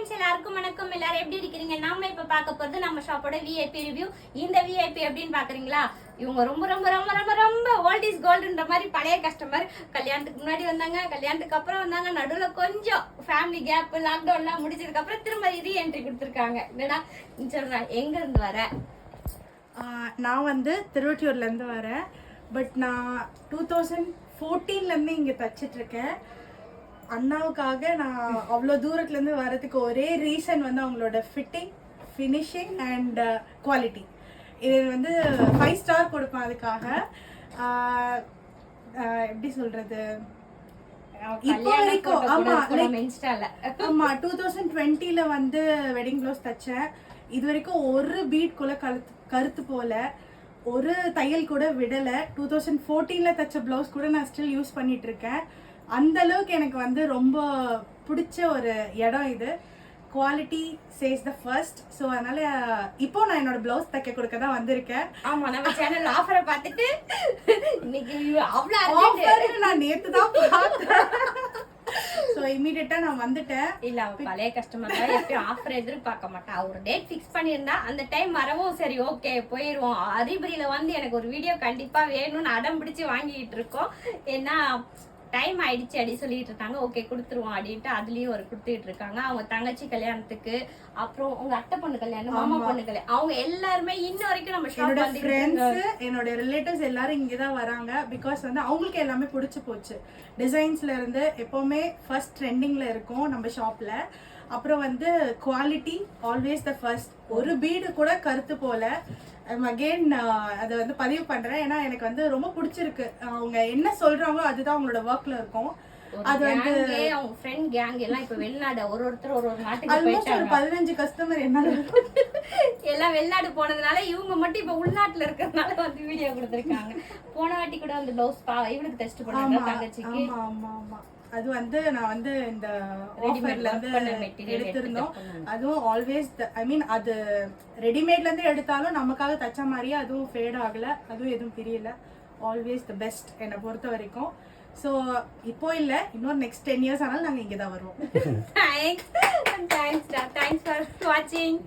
Friends எல்லாருக்கும் வணக்கம். எல்லாரும் எப்படி இருக்கீங்க? நாம இப்ப பார்க்க போறது நம்ம ஷாப்போட விஐபி ரிவ்யூ. இந்த விஐபி எப்படின்னு பாக்குறீங்களா? இவங்க ரொம்ப ரொம்ப ரொம்ப ரொம்ப ரொம்ப ஓல்ட் இஸ் கோல்டுன்ற மாதிரி பழைய கஸ்டமர். கல்யாணத்துக்கு முன்னாடி வந்தாங்க, கல்யாணத்துக்கு அப்புறம் வந்தாங்க, நடுவுல கொஞ்சம் ஃபேமிலி கேப், லாக்டவுன்லாம் முடிச்சதுக்கு அப்புறம் திரும்ப ரீஎன்ட்ரி கொடுத்துருக்காங்க. என்னடா சொல்றேன், எங்க இருந்து வர? நான் வந்து திருவொற்றியூர்லேருந்து வரேன். பட் நான் 2014 இங்கே தச்சிட்ருக்கேன். அண்ணாவுக்காக நான் அவ்வளோ தூரத்துலேருந்து வர்றதுக்கு ஒரே ரீசன் வந்து அவங்களோட ஃபிட்டிங், ஃபினிஷிங் அண்ட் குவாலிட்டி. இது வந்து 5 ஸ்டார் கொடுப்பேன் அதுக்காக. எப்படி சொல்கிறது, இப்போ வரைக்கும் ஆமாம் 2020 வந்து வெட்டிங் ப்ளவுஸ் தைச்சேன். இது வரைக்கும் ஒரு பீட் கூட கருத்து போல, ஒரு தையல் கூட விடலை. 2014 தைச்ச ப்ளவுஸ் கூட நான் ஸ்டில் யூஸ் பண்ணிட்டு இருக்கேன். அந்த அளவுக்கு எனக்கு வந்து ரொம்ப பிடிச்ச ஒரு இடம் இது. Quality says the first. So அதனால இப்போ நான் என்னோட ப்ளவுஸ் தைக்க கொடுக்க தான் வந்திருக்கேன். ஆமா, நம்ம சேனல் ஆஃபரை பார்த்துட்டு இன்னைக்கு அவ்வளோ ஆஃபர் நான் நேற்று தான் பார்த்தேன். ஸோ இமீடியட்டா நான் வந்துட்டேன். இல்ல, அவ பழைய கஸ்டமர் தான், எப்பயும் ஆஃபர் எதிர்பார்க்க மாட்டா. ஒரு டேட் ஃபிக்ஸ் பண்ணியிருந்தா அந்த டைம் வரவும் சரி ஓகே போயிடுவோம். அதிபரியில வந்து எனக்கு ஒரு வீடியோ கண்டிப்பா வேணும்னு அடம் பிடிச்சி வாங்கிட்டு இருக்கோம். ஏன்னா டைம் ஆயிடுச்சு அப்படி சொல்லிட்டு இருக்காங்க. ஓகே கொடுத்துருவோம் அப்படின்ட்டு அதுலயும் ஒரு கொடுத்துட்டு இருக்காங்க. அவங்க தங்கச்சி கல்யாணத்துக்கு, அப்புறம் உங்க அத்தை பொண்ணு கல்யாணம், மாமா பொண்ணு கல்யாணம், அவங்க எல்லாருமே இன்ன வரைக்கும் நம்ம ஷாப் என்னோட ஃப்ரெண்ட்ஸ், என்னோட ரிலேட்டிவ்ஸ் எல்லாரும் இங்கதான் வராங்க. பிகாஸ் வந்து அவங்களுக்கு எல்லாமே பிடிச்சு போச்சு. டிசைன்ஸ்ல இருந்து எப்பவுமே ஃபர்ஸ்ட் ட்ரெண்டிங்ல இருக்கும் நம்ம ஷாப்ல. அப்புறம் வந்து குவாலிட்டி ஆல்வேஸ் த ஃபர்ஸ்ட். ஒரு பீடு கூட கருத்து போல. அகெயின் அதை வந்து பதிவு பண்றேன். ஏன்னா எனக்கு வந்து ரொம்ப பிடிச்சிருக்கு. அவங்க என்ன சொல்றாங்களோ அதுதான் அவங்களோட ஒர்க்ல இருக்கும். அது வந்து அவங்க ஃப்ரெண்ட் கேங் எல்லாம் இப்ப வெளிநாடு ஒருத்தர் ஒரு நாட்டுக்கு போயிட்டாங்க. ஒரு 15 கஸ்டமர் என்ன எல்லாம் வெளிநாடு போனதுனால இவங்க மட்டும் இப்ப உள்நாட்டுல இருக்கிறதுனால வந்து வீடியோ கொடுத்திருக்காங்க. போன வாட்டி கூட வந்து ப்ளவுஸ் இவளுக்கு டெஸ்ட் பண்ணாங்க தங்கச்சிக்கு. ஆமா ஆமா, அது வந்து நான் வந்து இந்த ஆஃபர்ல இருந்து எடுத்திருந்தோம். அதுவும் ஆல்வேஸ் ஐ மீன் அது ரெடிமேட்ல இருந்து எடுத்தாலும் நமக்காக தச்ச மாதிரியே அதுவும் ஃபேட் ஆகல, அதுவும் எதுவும் தெரியல. ஆல்வேஸ் த பெஸ்ட் என்னை பொறுத்த வரைக்கும். ஸோ இப்போ இல்லை, இன்னொரு நெக்ஸ்ட் 10 years ஆனாலும் நாங்கள் இங்கே தான் வருவோம். தேங்க்ஸ் ஃபார் வாட்சிங்.